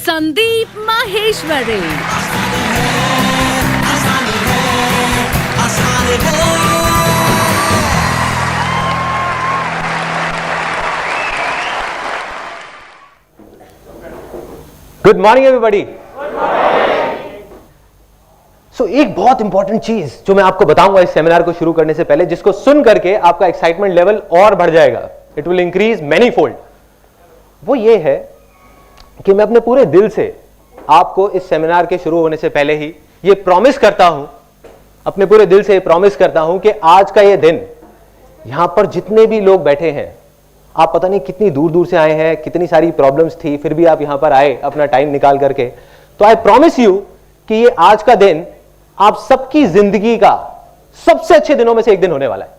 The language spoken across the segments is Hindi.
Sandeep Maheshwari. Good morning everybody. एक बहुत इंपॉर्टेंट चीज जो मैं आपको बताऊंगा इस सेमिनार को शुरू करने से पहले, जिसको सुन करके आपका एक्साइटमेंट लेवल और बढ़ जाएगा, it will increase many fold, वो ये है कि मैं अपने पूरे दिल से आपको इस सेमिनार के शुरू होने से पहले ही ये प्रॉमिस करता हूं, अपने पूरे दिल से प्रॉमिस करता हूं कि आज का ये दिन यहां पर जितने भी लोग बैठे हैं, आप पता नहीं कितनी दूर दूर से आए हैं, कितनी सारी प्रॉब्लम्स थी, फिर भी आप यहां पर आए अपना टाइम निकाल करके, तो आई प्रॉमिस यू कि ये आज का दिन आप सबकी जिंदगी का सबसे अच्छे दिनों में से एक दिन होने वाला है।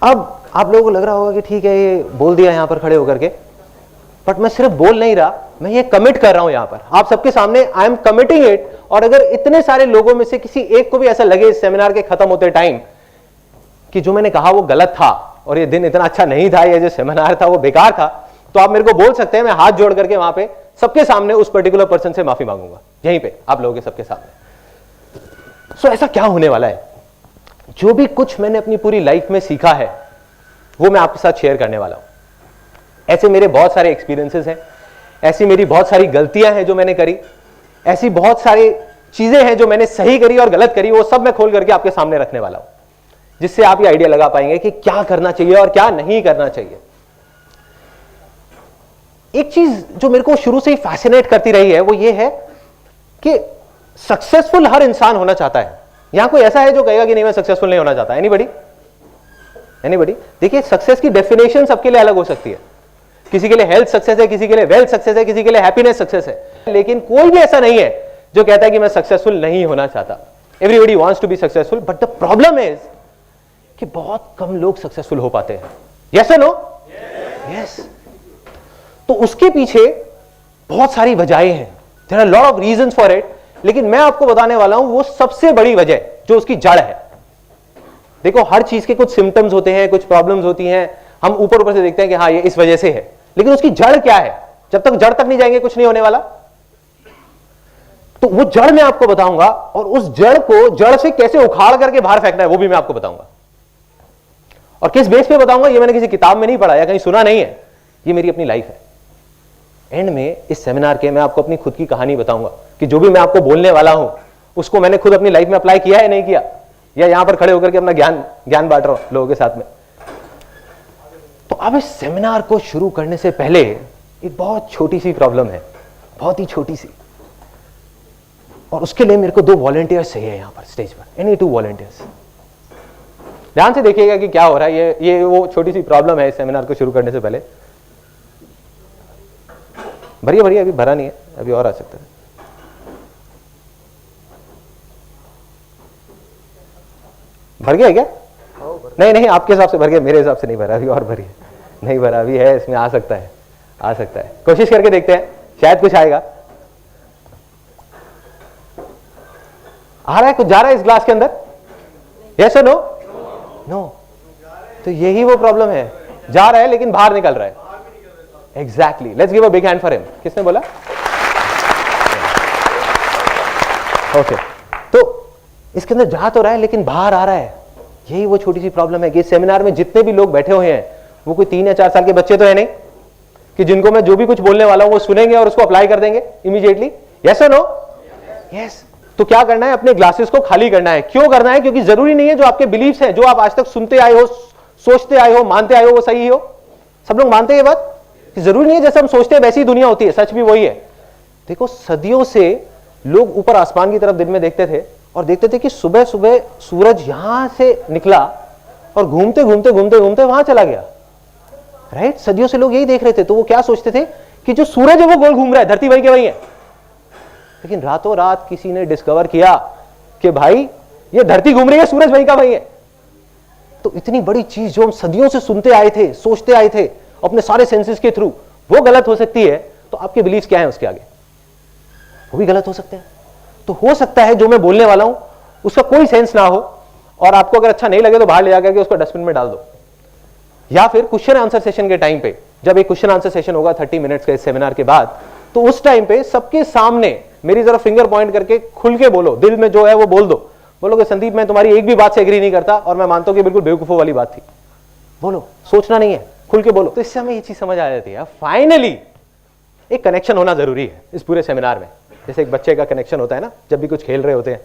अब आप लोगों को लग रहा होगा कि ठीक है, ये बोल दिया यहां पर खड़े होकर के, बट मैं सिर्फ बोल नहीं रहा, मैं ये कमिट कर रहा हूं यहां पर आप सबके सामने, आई एम कमिटिंग इट। और अगर इतने सारे लोगों में से किसी एक को भी ऐसा लगे इस सेमिनार के खत्म होते टाइम कि जो मैंने कहा वो गलत था और ये दिन इतना अच्छा नहीं था, ये जो सेमिनार था वो बेकार था, तो आप मेरे को बोल सकते हैं, मैं हाथ जोड़ करके वहां पे सबके सामने उस पर्टिकुलर पर्सन से माफी मांगूंगा, यहीं पे आप लोगों के सबके सामने। ऐसा क्या होने वाला है, जो भी कुछ मैंने अपनी पूरी लाइफ में सीखा है वो मैं आपके साथ शेयर करने वाला हूं। ऐसे मेरे बहुत सारे एक्सपीरियंसेस हैं, ऐसी मेरी बहुत सारी गलतियां हैं जो मैंने करी, ऐसी बहुत सारी चीजें हैं जो मैंने सही करी और गलत करी, वो सब मैं खोल करके आपके सामने रखने वाला हूं, जिससे आप ये आइडिया लगा पाएंगे कि क्या करना चाहिए और क्या नहीं करना चाहिए। एक चीज जो मेरे को शुरू से ही फैसिनेट करती रही है वो ये है कि सक्सेसफुल हर इंसान होना चाहता है। यहां कोई ऐसा है जो कहेगा कि नहीं मैं सक्सेसफुल नहीं होना चाहता? एनीबॉडी? एनीबॉडी? देखिए, सक्सेस की डेफिनेशन सबके लिए अलग हो सकती है, किसी के लिए हेल्थ सक्सेस है, किसी के लिए वेल्थ सक्सेस है, किसी के लिए हैप्पीनेस सक्सेस है, लेकिन कोई भी ऐसा नहीं है जो कहता है कि मैं सक्सेसफुल नहीं होना चाहता। Everybody wants to be successful, but the problem is कि बहुत कम लोग सक्सेसफुल हो पाते हैं। यस और नो? यस। तो उसके पीछे बहुत सारी वजहें हैं, there are lot of reasons for it, लेकिन मैं आपको बताने वाला हूं वो सबसे बड़ी वजह जो उसकी जड़ है। देखो, हर चीज के कुछ सिम्टम्स होते हैं, कुछ प्रॉब्लम्स होती हैं, हम ऊपर ऊपर से देखते हैं कि हाँ ये इस वजह से है, लेकिन उसकी जड़ क्या है? जब तक जड़ तक नहीं जाएंगे कुछ नहीं होने वाला। तो वो जड़ मैं आपको बताऊंगा, और उस जड़ को जड़ से कैसे उखाड़ करके बाहर फेंकना है वो भी मैं आपको बताऊंगा। और किस बेस पे बताऊंगा ये मैंने किसी किताब में नहीं पढ़ा या कहीं सुना नहीं है, ये मेरी अपनी लाइफ है। एंड में इस सेमिनार के मैं आपको अपनी खुद की कहानी बताऊंगा कि जो भी मैं आपको बोलने वाला हूं उसको मैंने खुद अपनी लाइफ में अप्लाई किया है नहीं किया, या यहां पर खड़े होकर के अपना ज्ञान बांट रहा हूं लोगों के साथ में। तो अब इस सेमिनार को शुरू करने से पहले एक बहुत छोटी सी प्रॉब्लम है, बहुत ही छोटी सी, और उसके लिए मेरे को 2 वॉलंटियर्स चाहिए यहां पर स्टेज पर। Any 2 volunteers. ध्यान से देखिएगा कि क्या हो रहा है। ये वो छोटी सी प्रॉब्लम है इस सेमिनार को शुरू करने से पहले। भरिए भरिए, अभी भरा नहीं है, अभी और आ सकता है। भर गया क्या? नहीं नहीं, आपके हिसाब से भर गया, मेरे हिसाब से नहीं भरा, अभी और भरिए। नहीं भरा अभी है, इसमें आ सकता है, आ सकता है, कोशिश करके देखते हैं, शायद कुछ आएगा। आ रहा है, कुछ जा रहा है इस ग्लास के अंदर? यस और नो? नो। तो यही वो प्रॉब्लम है, जा रहा है लेकिन बाहर निकल रहा है। Exactly, let's give a big hand for him. किसने बोला? ओके, तो इसके अंदर जा तो रहा है लेकिन बाहर आ रहा है। यही वो छोटी सी प्रॉब्लम है कि इस सेमिनार में जितने भी लोग बैठे हुए हैं वो कोई 3 या 4 साल के बच्चे तो है नहीं कि जिनको मैं जो भी कुछ बोलने वाला हूं वो सुनेंगे और उसको अप्लाई कर देंगे इमीडिएटली। यस और नो? यस। तो क्या करना है? अपने ग्लासेस को खाली करना है। क्यों करना है? क्योंकि जरूरी नहीं है जो आपके बिलीफ्स हैं, जो आप आज तक सुनते आए हो, सोचते आए हो, मानते आए हो, वो सही हो। सब लोग मानते हैं ये बात कि जरूरी नहीं है जैसे हम सोचते हैं वैसी दुनिया होती है, सच भी वही है। देखो, सदियों से लोग ऊपर आसमान की तरफ दिन में देखते थे और देखते थे कि सुबह सुबह सूरज यहां से निकला और घूमते घूमते घूमते घूमते वहां चला गया। राइट? सदियों से लोग यही देख रहे थे। तो वो क्या सोचते थे कि जो सूरज है वो गोल घूम रहा है, धरती वही के वही है। लेकिन रातों रात किसी ने डिस्कवर किया कि भाई ये धरती घूम रही है, सूरज वही का वही है। तो इतनी बड़ी चीज जो हम सदियों से सुनते आए थे, सोचते आए थे अपने सारे सेंसेस के थ्रू, वो गलत हो सकती है। तो आपके बिलीफ क्या है उसके आगे? वो भी गलत हो सकते हैं। तो हो सकता है जो मैं बोलने वाला हूं उसका कोई सेंस ना हो, और आपको अगर अच्छा नहीं लगे तो बाहर ले जाकर के उसको डस्टबिन में डाल दो। या फिर क्वेश्चन आंसर सेशन के टाइम पे, जब एक क्वेश्चन आंसर सेशन होगा 30 मिनट्स के इस सेमिनार के बाद, तो उस टाइम पे सबके सामने मेरी जरा फिंगर पॉइंट करके खुल के बोलो, दिल में जो है वो बोल दो। बोलोगे संदीप मैं तुम्हारी एक भी बात से एग्री नहीं करता और मैं मानता हूं कि बिल्कुल बेवकूफों वाली बात थी, बोलो, सोचना नहीं है, खुल के बोलो। तो इससे हमें ये चीज समझ आ जाती है फाइनली एक कनेक्शन होना जरूरी है इस पूरे सेमिनार में। जैसे एक बच्चे का कनेक्शन होता है ना, जब भी कुछ खेल रहे होते हैं,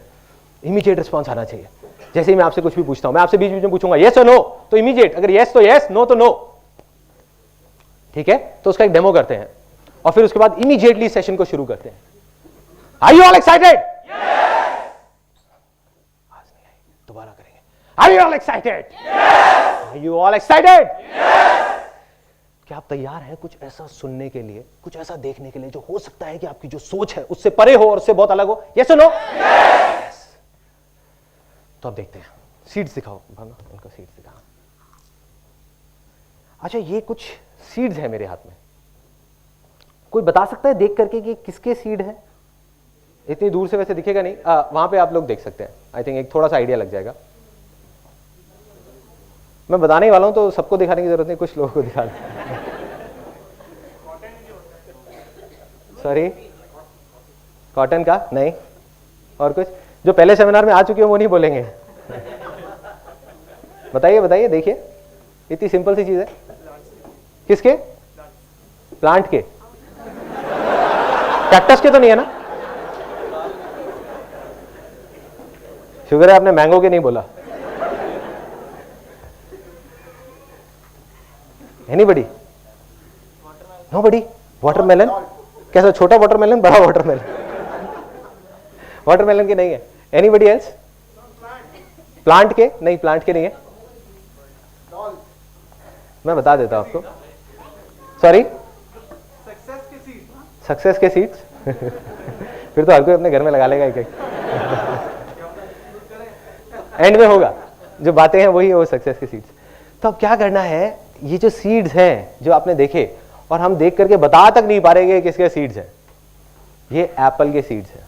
इमीडिएट रिस्पॉन्स आना चाहिए। जैसे ही मैं आपसे कुछ भी पूछता हूं, मैं आपसे बीच बीच में पूछूंगा यस और नो, तो इमीडिएट, अगर यस तो यस, नो तो नो, ठीक है। तो उसका एक डेमो करते हैं और फिर उसके बाद इमीडिएटली सेशन को शुरू करते हैं। Are you all excited? दोबारा करेंगे। Are you all excited? Are you all excited? क्या आप तैयार हैं कुछ ऐसा सुनने के लिए, कुछ ऐसा देखने के लिए जो हो सकता है कि आपकी जो सोच है उससे परे हो और उससे बहुत अलग हो? यस और नो? यस। तो अब देखते हैं, सीड्स दिखाओ भावना, उनका सीड्स दिखाओ। अच्छा, ये कुछ सीड्स है मेरे हाथ में, कोई बता सकता है देख करके कि किसके सीड है? इतनी दूर से वैसे दिखेगा नहीं, वहां पे आप लोग देख सकते हैं। आई थिंक एक थोड़ा सा आइडिया लग जाएगा। मैं बताने वाला हूं तो सबको दिखाने की जरूरत नहीं, कुछ लोगों को दिखा दें। सॉरी, कॉटन का नहीं, और कुछ जो पहले सेमिनार में आ चुके हो वो नहीं बोलेंगे। बताइए बताइए, देखिए इतनी सिंपल सी चीज है। किसके? प्लांट के? कैक्टस के तो नहीं है ना? शुगर है आपने मैंगो के नहीं बोला। एनीबडी? नोबडी? वाटरमेलन? कैसा, छोटा वाटरमेलन, बड़ा वाटरमेलन? वाटरमेलन के नहीं है। Anybody else? प्लांट के? नहीं, प्लांट के नहीं है। मैं बता देता हूं आपको। सॉरी, सक्सेस के सीड्स? फिर तो हर कोई अपने घर में लगा लेगा एक एक। एंड में होगा, जो बातें हैं वही है वो सक्सेस के सीड्स। तो अब क्या करना है, ये जो सीड्स हैं जो आपने देखे और हम देख करके बता तक नहीं पा रहे किसके सीड्स हैं, ये एप्पल के सीड्स हैं,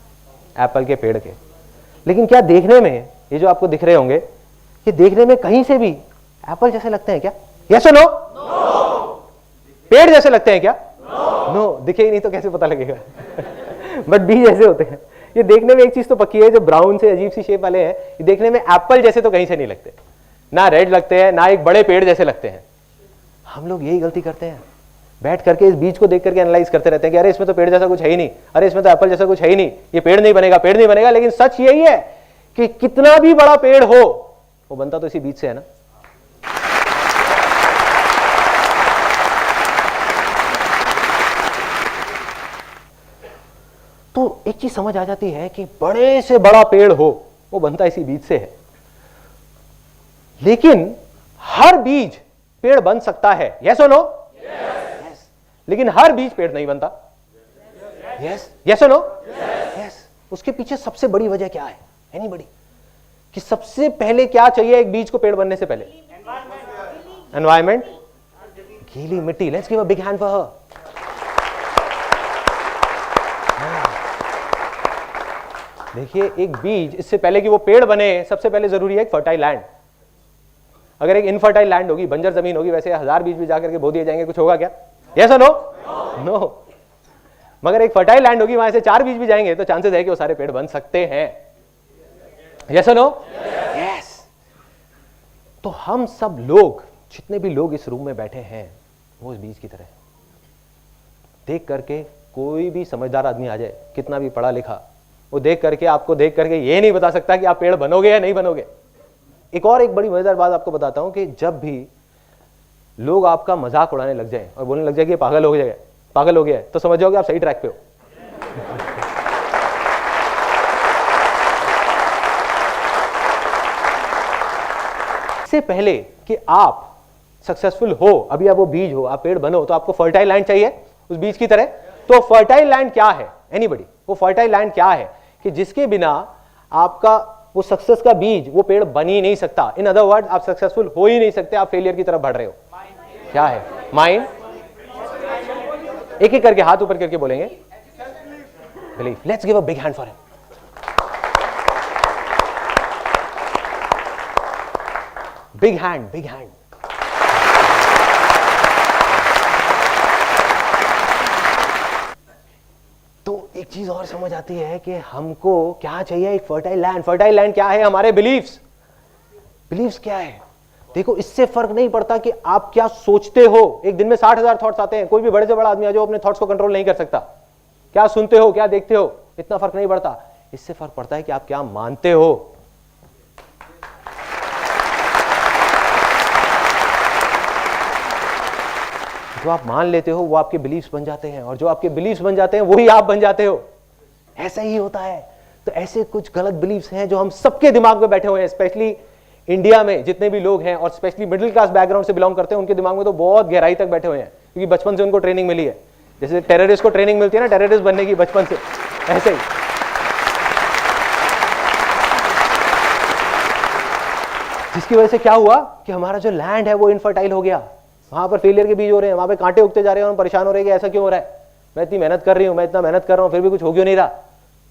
एप्पल के पेड़ के। लेकिन क्या देखने में ये जो आपको दिख रहे होंगे, ये देखने में कहीं से भी एप्पल जैसे लगते हैं क्या? यस और नो? पेड़ जैसे लगते हैं क्या? नो। दिखे ही नहीं तो कैसे पता लगेगा? बट बीज जैसे होते हैं। ये देखने में एक चीज तो पक्की है, जो ब्राउन से अजीब सी शेप वाले हैं, ये देखने में एप्पल जैसे तो कहीं से नहीं लगते, ना रेड लगते हैं, ना एक बड़े पेड़ जैसे लगते हैं। हम लोग यही गलती करते हैं, बैठ करके इस बीज को देख करके एनालाइज करते रहते हैं कि अरे इसमें तो पेड़ जैसा कुछ है ही नहीं, अरे इसमें तो एप्पल जैसा कुछ है ही नहीं, ये पेड़ नहीं बनेगा, पेड़ नहीं बनेगा। लेकिन सच यही है कि कितना भी बड़ा पेड़ हो, वो बनता तो इसी बीज से है ना। तो एक चीज समझ आ जाती है कि बड़े से बड़ा पेड़ हो, वो बनता इसी बीज से है। लेकिन हर बीज पेड़ बन सकता है, यस और नो? यस। लेकिन हर बीज पेड़ नहीं बनता, यस। यस और नो? यस। उसके पीछे सबसे बड़ी वजह क्या है? एनीबडी? कि सबसे पहले क्या चाहिए एक बीज को पेड़ बनने से पहले? एनवायरमेंट, गीली मिट्टी। Let's give a big hand for her. देखिए, एक बीज, इससे पहले कि वो पेड़ बने, सबसे पहले जरूरी है एक फर्टाइल लैंड। अगर एक इनफर्टाइल लैंड होगी, बंजर जमीन होगी, वैसे 1000 बीज भी जाकर के बो दिए जाएंगे, कुछ होगा क्या? यस और नो? नो। मगर एक फर्टाइल लैंड होगी, वहां से 4 बीज भी जाएंगे तो चांसेस है कि वो सारे पेड़ बन सकते हैं। यस और नो? यस। तो हम सब लोग, जितने भी लोग इस रूम में बैठे हैं, वो इस बीज की तरह देख करके, कोई भी समझदार आदमी आ जाए, कितना भी पढ़ा लिखा, वो देख करके, आपको देख करके ये नहीं बता सकता कि आप पेड़ बनोगे या नहीं बनोगे। एक बड़ी मजेदार बात आपको बताता हूं कि जब भी लोग आपका मजाक उड़ाने लग जाए और बोलने लग जाए कि पागल हो गया है, तो समझ जाओगे आप सही ट्रैक पे हो। इससे पहले कि आप सक्सेसफुल हो, अभी आप वो बीज हो, आप पेड़ बनो, तो आपको फर्टाइल लैंड चाहिए उस बीज की तरह। तो फर्टाइल लैंड क्या है? एनीबडी? वो फर्टाइल लैंड क्या है कि जिसके बिना आपका वो सक्सेस का बीज, वो पेड़ बन ही नहीं सकता। इन अदर वर्ड, आप सक्सेसफुल हो ही नहीं सकते, आप फेलियर की तरफ बढ़ रहे हो। क्या है? माइंड। एक एक करके हाथ ऊपर करके बोलेंगे, belief. Let's give a big hand for him. Big hand, big hand. तो एक चीज और समझ आती है कि हमको क्या चाहिए, एक फर्टाइल लैंड। फर्टाइल लैंड क्या है? हमारे बिलीव्स। बिलीव्स क्या है? देखो, इससे फर्क नहीं पड़ता कि आप क्या सोचते हो। एक दिन में 60,000 थॉट्स आते हैं। कोई भी बड़े से बड़ा आदमी है जो अपने थॉट्स को कंट्रोल नहीं कर सकता। क्या सुनते हो, क्या देखते हो, इतना फर्क नहीं पड़ता। इससे फर्क पड़ता है कि आप क्या मानते हो। जो आप मान लेते हो वो आपके बिलीव्स बन जाते हैं, और जो आपके बिलीव्स बन जाते हैं वही आप बन जाते हो। ऐसा ही होता है। तो ऐसे कुछ गलत बिलीव्स हैं जो हम सबके दिमाग में बैठे हुए हैं। स्पेशली इंडिया में जितने भी लोग हैं, और स्पेशली मिडिल क्लास बैकग्राउंड से बिलोंग करते हैं, उनके दिमाग में तो बहुत गहराई तक बैठे हुए हैं, क्योंकि बचपन से उनको ट्रेनिंग मिली है। जैसे टेररिस्ट को ट्रेनिंग मिलती है ना टेररिस्ट बनने की बचपन से, ऐसे ही। जिसकी वजह से क्या हुआ कि हमारा जो लैंड है वो इनफर्टाइल हो गया। वहां पर फेलियर के बीज हो रहे हैं, वहां पे कांटे उगते जा रहे हैं, हम परेशान हो रहे हैं कि ऐसा क्यों हो रहा है, मैं इतनी मेहनत कर रही हूं, मैं इतना मेहनत कर रहा हूं, फिर भी कुछ हो क्यों नहीं रहा।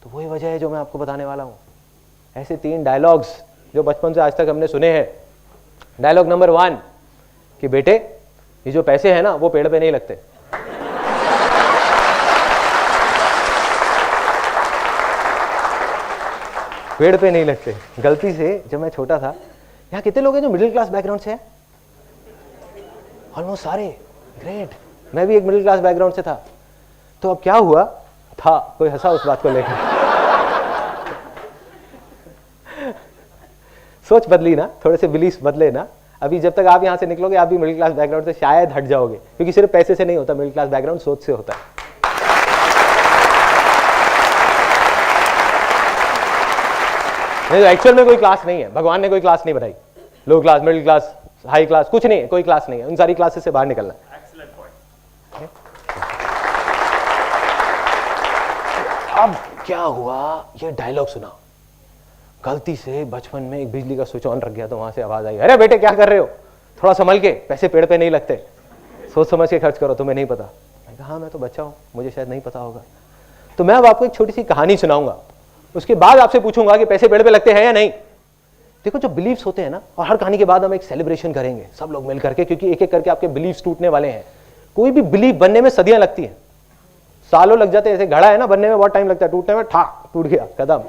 तो वही वजह है जो मैं आपको बताने वाला हूं। ऐसे 3 डायलॉग्स जो बचपन से आज तक हमने सुने हैं। डायलॉग नंबर 1 कि बेटे ये जो पैसे हैं ना वो पेड़ पे नहीं लगते। पेड़ पे नहीं लगते। गलती से जब मैं छोटा था, यहाँ कितने लोग हैं जो मिडिल क्लास बैकग्राउंड से हैं? ऑलमोस्ट सारे। ग्रेट। मैं भी एक मिडिल क्लास बैकग्राउंड से था। तो अब क्या हुआ था, कोई हंसा उस बात को लेकर। सोच बदली ना, थोड़े से बिलीफ बदले ना। अभी जब तक आप यहां से निकलोगे आप भी मिडिल क्लास बैकग्राउंड से शायद हट जाओगे, क्योंकि सिर्फ पैसे से नहीं होता मिडिल क्लास बैकग्राउंड, सोच से होता है। नहीं तो एक्चुअल में कोई क्लास नहीं है, भगवान ने कोई क्लास नहीं बनाई। Low class, middle class, high class, कुछ नहीं है, कोई क्लास नहीं है। उन सारी क्लासेस से बाहर निकलना। अब क्या हुआ, ये डायलॉग सुना, गलती से बचपन में एक बिजली का स्विच ऑन रख गया तो वहां से आवाज आई, अरे बेटे क्या कर रहे हो, थोड़ा संभल के, पैसे पेड़ पे नहीं लगते, सोच समझ के खर्च करो, तुम्हें नहीं पता। मैं कहा हाँ मैं तो बच्चा हूं, मुझे शायद नहीं पता होगा। तो मैं अब आपको एक छोटी सी कहानी सुनाऊंगा, उसके बाद आपसे पूछूंगा कि पैसे पेड़ पे लगते हैं या नहीं। देखो जो बिलीव्स होते हैं ना, और हर कहानी के बाद हम एक सेलिब्रेशन करेंगे सब लोग मिल करके, क्योंकि एक एक करके आपके बिलीव्स टूटने वाले हैं। कोई भी बिलीव बनने में सदियां लगती हैं, सालों लग जाते हैं। जैसे घड़ा है ना, बनने में बहुत टाइम लगता है, टूटने में ठाक टूट गया कदम।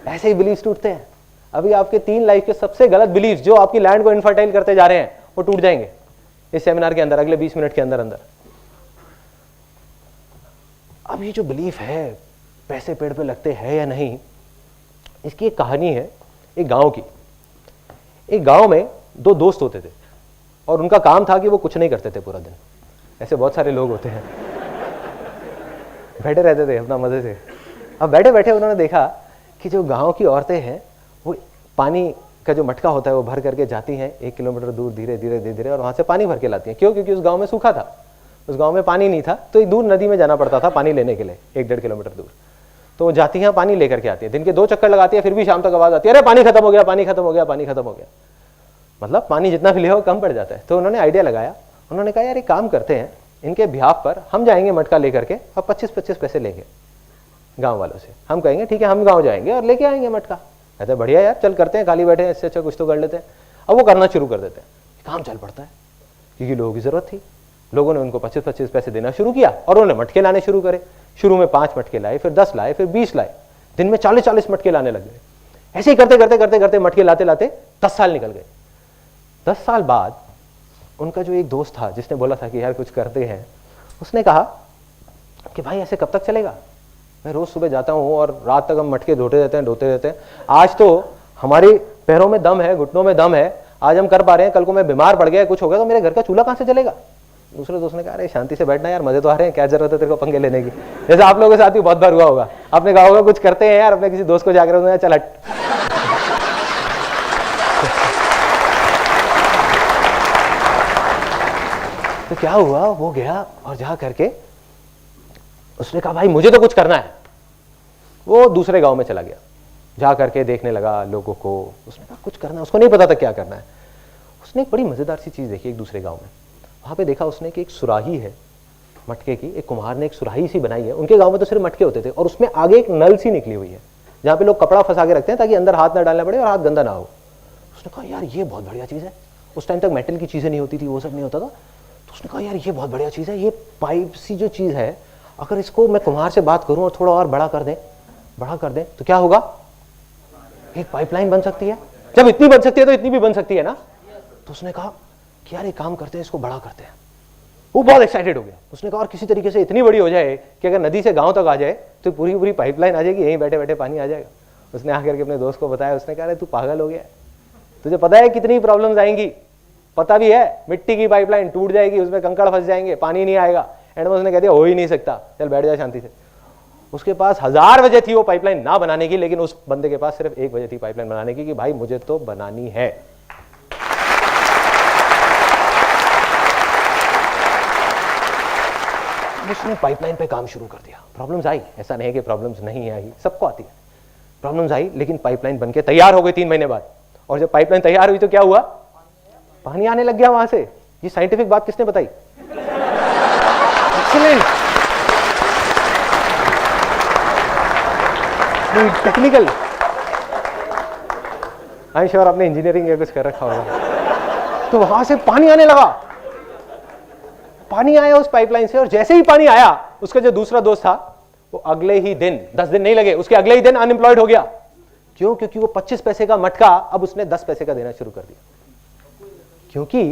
ऐसे ही बिलीव्स टूटते हैं। अभी आपके 3 लाइफ के सबसे गलत बिलीव्स जो आपकी लैंड को इनफर्टाइल करते जा रहे हैं वो टूट जाएंगे इस सेमिनार के अंदर, अगले 20 मिनट के अंदर अंदर। अब ये जो बिलीफ है पैसे पेड़ पे लगते हैं या नहीं, इसकी एक कहानी है एक गांव की। एक गांव में 2 दोस्त होते थे और उनका काम था कि वो कुछ नहीं करते थे पूरा दिन। ऐसे बहुत सारे लोग होते हैं, बैठे रहते थे अपना मजे से। अब बैठे बैठे उन्होंने देखा कि जो गांव की औरतें हैं वो पानी का जो मटका होता है वो भर करके जाती हैं 1 किलोमीटर दूर धीरे धीरे धीरे धीरे, और वहां से पानी भर के लाती हैं। क्यों? क्योंकि उस गांव में सूखा था, उस गांव में पानी नहीं था, तो एक दूर नदी में जाना पड़ता था पानी लेने के लिए, 1-1.5 किलोमीटर दूर। तो वो जाती हैं, पानी लेकर के आती है, दिन के 2 चक्कर लगाती है, फिर भी शाम तक आवाज आती है, अरे पानी खत्म हो गया, पानी खत्म हो गया, पानी खत्म हो गया। मतलब पानी जितना भी ले हो कम पड़ जाता है। तो उन्होंने आइडिया लगाया, उन्होंने कहा यार एक काम करते हैं, इनके बिहाफ पर हम जाएंगे मटका लेकर के और 25-25 पैसे लेंगे गांव वालों से। हम कहेंगे ठीक है हम गांव जाएंगे और लेके आएंगे मटका। कहते बढ़िया यार चल करते हैं, खाली बैठे हैं, इससे अच्छा कुछ तो कर लेते हैं। अब वो करना शुरू कर देते हैं, काम चल पड़ता है क्योंकि लोगों की जरूरत थी। लोगों ने उनको 25-25 पैसे देना शुरू किया और उन्होंने मटके लाने शुरू करे। शुरू में 5 मटके लाए, फिर 10 लाए, फिर 20 लाए, दिन में 40-40 मटके लाने लग गए। ऐसे ही करते करते करते करते मटके लाते लाते 10 साल निकल गए। 10 साल बाद उनका जो एक दोस्त था जिसने बोला था कि यार कुछ करते हैं, उसने कहा कि भाई ऐसे कब तक चलेगा, मैं रोज सुबह जाता हूँ और रात तक हम मटके ढोते रहते हैं। आज तो हमारे पैरों में दम है, घुटनों में दम है, आज हम कर पा रहे हैं, कल को मैं बीमार पड़ गया, कुछ हो गया तो मेरे घर का चूल्हा कहाँ से जलेगा। दूसरे दोस्त ने कहा अरे शांति से बैठना यार, मजे तो आ रहे हैं, क्या जरूरत है तेरे को पंगे लेने की। जैसे आप लोगों के साथ भी बहुत बार हुआ होगा, आपने कहा होगा कुछ करते हैं यार, अपने किसी दोस्त को जाकर चल हट। तो क्या हुआ, वो गया और जा करके उसने कहा भाई मुझे तो कुछ करना है। वो दूसरे गांव में चला गया, जा करके देखने लगा लोगों को। उसने कहा कुछ करना है, उसको नहीं पता था क्या करना है। उसने एक बड़ी मजेदार सी चीज देखी एक दूसरे गांव में। वहां पे देखा उसने कि एक सुराही है मटके की, एक कुम्हार ने एक सुराही सी बनाई है। उनके गांव में तो सिर्फ मटके होते थे और उसमें आगे एक नल सी निकली हुई है जहां पे लोग कपड़ा फंसा के रखते हैं ताकि अंदर हाथ ना डालना पड़े और हाथ गंदा ना हो। उसने कहा यार ये बहुत बढ़िया चीज़ है, उस टाइम तक मेटल की चीज़ें नहीं होती थी, वो सब नहीं होता था। तो उसने कहा यार ये बहुत बढ़िया चीज़ है, ये पाइप सी जो चीज़ है, अगर इसको मैं कुम्हार से बात करूं और थोड़ा और बड़ा कर दें तो क्या होगा, एक पाइपलाइन बन सकती है। जब इतनी बन सकती है तो इतनी भी बन सकती है ना। तो उसने कहा कि यार एक काम करते हैं, इसको बड़ा करते हैं। वो बहुत एक्साइटेड हो गया। उसने कहा और किसी तरीके से इतनी बड़ी हो जाए कि अगर नदी से गांव तक आ जाए तो पूरी पूरी पाइपलाइन आ जाएगी, यहीं बैठे बैठे पानी आ जाएगा। उसने आकर के अपने दोस्त को बताया। उसने कहा अरे तू पागल हो गया, तुझे पता है कितनी प्रॉब्लम्स आएंगी, पता भी है, मिट्टी की पाइपलाइन टूट जाएगी, उसमें कंकड़ फंस जाएंगे, पानी नहीं आएगा। एंड में उसने कह दिया हो ही नहीं सकता, चल बैठ जा शांति से। उसके पास 1000 वजह थी वो पाइपलाइन ना बनाने की, लेकिन उस बंदे के पास सिर्फ एक वजह थी पाइपलाइन बनाने की कि भाई मुझे तो बनानी है। उसने पाइपलाइन पे काम शुरू कर दिया। प्रॉब्लम्स आई, ऐसा नहीं है कि प्रॉब्लम्स नहीं आई, सबको आती है। प्रॉब्लम्स आई, लेकिन पाइपलाइन बनके तैयार हो गई 3 महीने बाद। और जब पाइपलाइन तैयार हुई तो क्या हुआ, पानी आने लग गया वहां से। ये साइंटिफिक बात किसने बताई? Excellent, technical. I am sure आपने इंजीनियरिंग या कुछ कर रखा होगा। तो वहां से पानी आने लगा, पानी आया उस पाइपलाइन से। और जैसे ही पानी आया, उसका जो दूसरा दोस्त था वो अगले ही दिन, 10 दिन नहीं लगे, उसके अगले ही दिन अनएम्प्लॉयड हो गया। क्यों? क्योंकि वो 25 पैसे का मटका अब उसने 10 पैसे का देना शुरू कर दिया। क्योंकि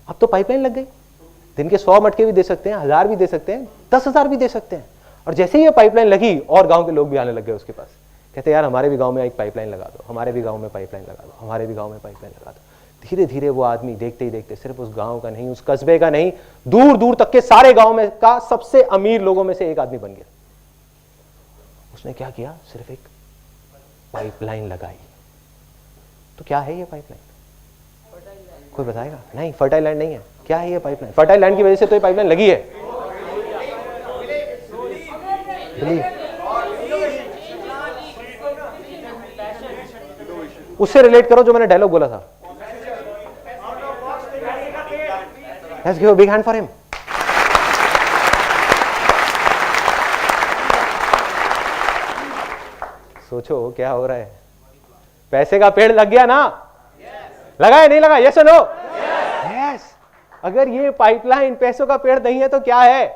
अब तो पाइपलाइन लग गई। दिन के 100 मटके भी दे सकते हैं, 1000 भी दे सकते हैं, 10,000 भी दे सकते हैं। और जैसे ही ये पाइपलाइन लगी और गांव के लोग भी आने लग गए उसके पास। कहते यार हमारे भी गांव में एक पाइपलाइन लगा दो, हमारे भी गांव में पाइपलाइन लगा दो, हमारे भी गांव में पाइपलाइन लगा दो। धीरे धीरे वो आदमी देखते ही देखते सिर्फ उस गांव का नहीं, उस कस्बे का नहीं, दूर दूर तक के सारे गांव में का सबसे अमीर लोगों में से एक आदमी बन गया। उसने क्या किया? सिर्फ एक पाइपलाइन लगाई। तो क्या है ये पाइपलाइन? कोई बताएगा? नहीं, फर्टाइल लैंड नहीं है। क्या है ये पाइपलाइन? फर्टाइल लैंड की वजह से तो ये पाइपलाइन लगी है। उससे रिलेट करो जो मैंने डायलॉग बोला था। Let's give a big hand for him. सोचो क्या हो रहा है। पैसे का पेड़ लग गया ना? लगा है नहीं लगा? यस और नो? यस। अगर ये पाइपलाइन पैसों का पेड़ नहीं है तो क्या है?